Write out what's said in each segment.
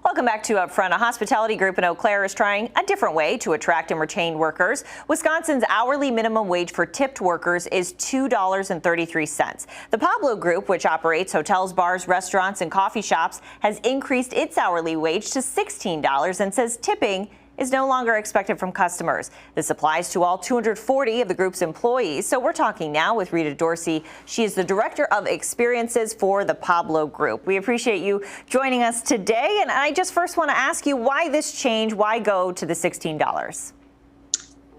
Welcome back to Upfront. A hospitality group in Eau Claire is trying a different way to attract and retain workers. Wisconsin's hourly minimum wage for tipped workers is $2.33. The Pablo Group, which operates hotels, bars, restaurants, and coffee shops, has increased its hourly wage to $16 and says tipping is no longer expected from customers. This applies to all 240 of the group's employees. So we're talking now with Rita Dorsey. She is the Director of Experiences for the Pablo Group. We appreciate you joining us today. And I just first want to ask you why this change, why go to the $16?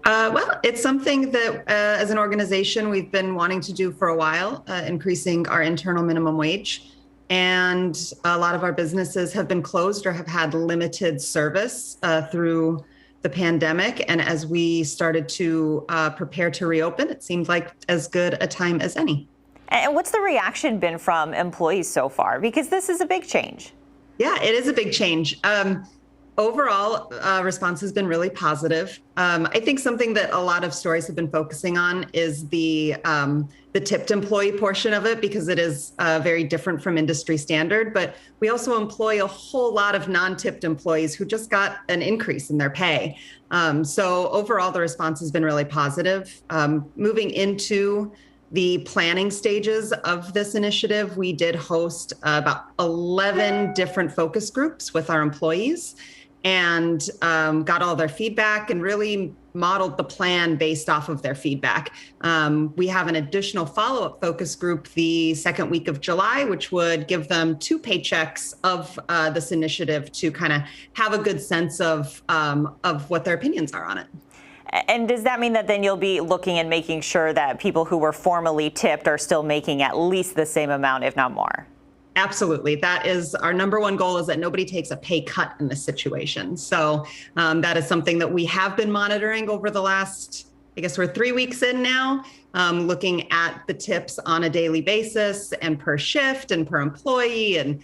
Well, it's something that as an organization we've been wanting to do for a while, increasing our internal minimum wage. And a lot of our businesses have been closed or have had limited service through the pandemic. And as we started to prepare to reopen, it seemed like as good a time as any. And what's the reaction been from employees so far? Because this is a big change. Yeah, it is a big change. Overall, response has been really positive. I think something that a lot of stories have been focusing on is the tipped employee portion of it, because it is very different from industry standard. But we also employ a whole lot of non-tipped employees who just got an increase in their pay. So overall, the response has been really positive. Moving into the planning stages of this initiative, we did host about 11 different focus groups with our employees and got all their feedback and really modeled the plan based off of their feedback. We have an additional follow-up focus group the second week of July, which would give them 2 paychecks of this initiative to kind of have a good sense of what their opinions are on it. And does that mean that then you'll be looking and making sure that people who were formerly tipped are still making at least the same amount, if not more? Absolutely. That is our number one goal, is that nobody takes a pay cut in this situation. So that is something that we have been monitoring over the last, I guess we're 3 weeks in now, looking at the tips on a daily basis and per shift and per employee, and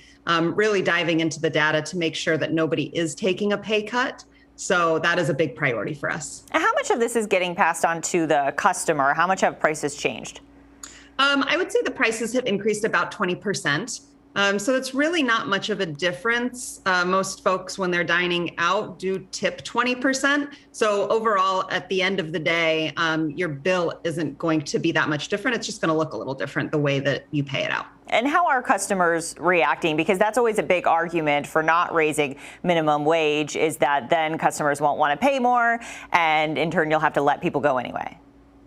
really diving into the data to make sure that nobody is taking a pay cut. So that is a big priority for us. And how much of this is getting passed on to the customer? How much have prices changed? I would say the prices have increased about 20%. So it's really not much of a difference. Most folks, when they're dining out, do tip 20%. So overall, at the end of the day, your bill isn't going to be that much different. It's just going to look a little different the way that you pay it out. And how are customers reacting? Because that's always a big argument for not raising minimum wage, is that then customers won't want to pay more, and in turn, you'll have to let people go anyway.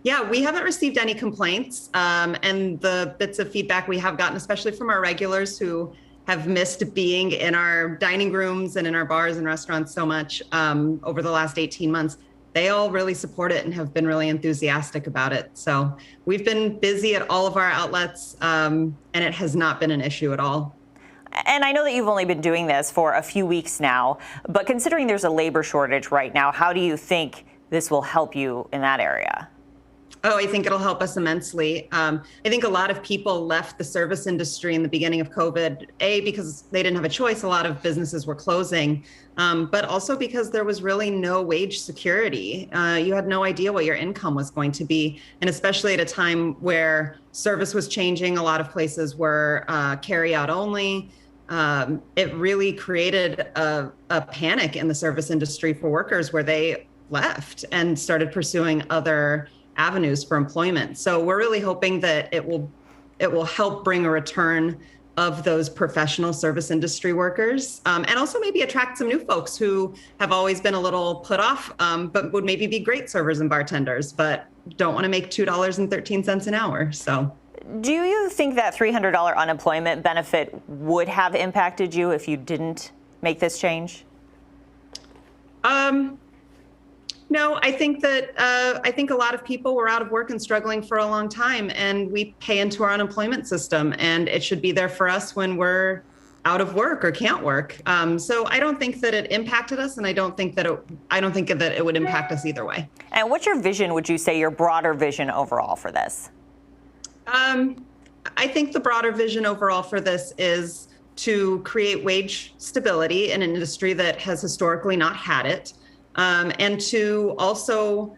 Yeah, we haven't received any complaints. And the bits of feedback we have gotten, especially from our regulars who have missed being in our dining rooms and in our bars and restaurants so much over the last 18 months, they all really support it and have been really enthusiastic about it. So we've been busy at all of our outlets, and it has not been an issue at all. And I know that you've only been doing this for a few weeks now, but considering there's a labor shortage right now, how do you think this will help you in that area? Oh, I think it'll help us immensely. I think a lot of people left the service industry in the beginning of COVID, because they didn't have a choice. A lot of businesses were closing, but also because there was really no wage security. You had no idea what your income was going to be. And especially at a time where service was changing, a lot of places were carry out only. It really created a panic in the service industry for workers, where they left and started pursuing other avenues for employment. So we're really hoping that it will help bring a return of those professional service industry workers, and also maybe attract some new folks who have always been a little put off, but would maybe be great servers and bartenders, but don't want to make $2.13 an hour. So do you think that $300 unemployment benefit would have impacted you if you didn't make this change? No, I think that a lot of people were out of work and struggling for a long time, and we pay into our unemployment system, and it should be there for us when we're out of work or can't work. So I don't think that it impacted us, and I don't think that it would impact us either way. And what's your vision, would you say, your broader vision overall for this? I think the broader vision overall for this is to create wage stability in an industry that has historically not had it. And to also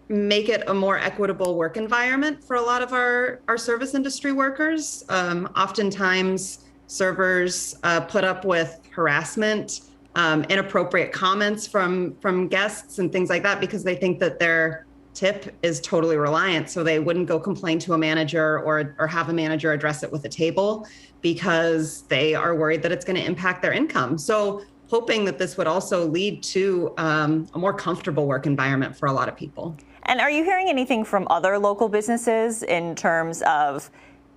make it a more equitable work environment for a lot of our service industry workers. Oftentimes, servers put up with harassment, inappropriate comments from guests and things like that because they think that their tip is totally reliant. So they wouldn't go complain to a manager or have a manager address it with a table because they are worried that it's going to impact their income. So hoping that this would also lead to a more comfortable work environment for a lot of people. And are you hearing anything from other local businesses in terms of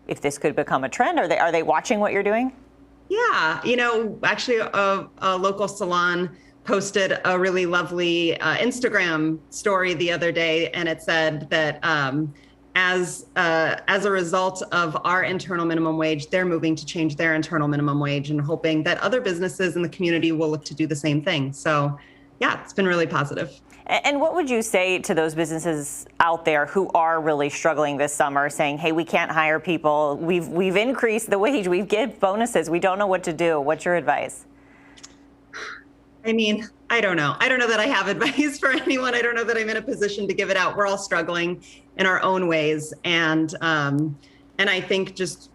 if this could become a trend? Are they watching what you're doing? Yeah, actually a local salon posted a really lovely Instagram story the other day, and it said that as a result of our internal minimum wage, they're moving to change their internal minimum wage and hoping that other businesses in the community will look to do the same thing. So yeah, it's been really positive. And what would you say to those businesses out there who are really struggling this summer, saying, hey, we can't hire people, we've increased the wage, we've given bonuses, we don't know what to do? What's your advice? I mean, I don't know. I don't know that I have advice for anyone. I don't know that I'm in a position to give it out. We're all struggling in our own ways. And I think just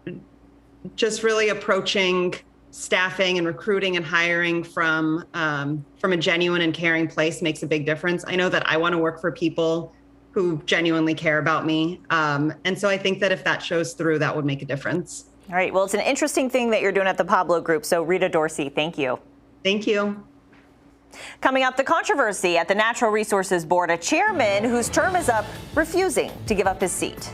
really approaching staffing and recruiting and hiring from a genuine and caring place makes a big difference. I know that I want to work for people who genuinely care about me. And so I think that if that shows through, that would make a difference. All right. Well, it's an interesting thing that you're doing at the Pablo Group. So Rita Dorsey, thank you. Thank you. Coming up, the controversy at the Natural Resources Board, a chairman whose term is up refusing to give up his seat.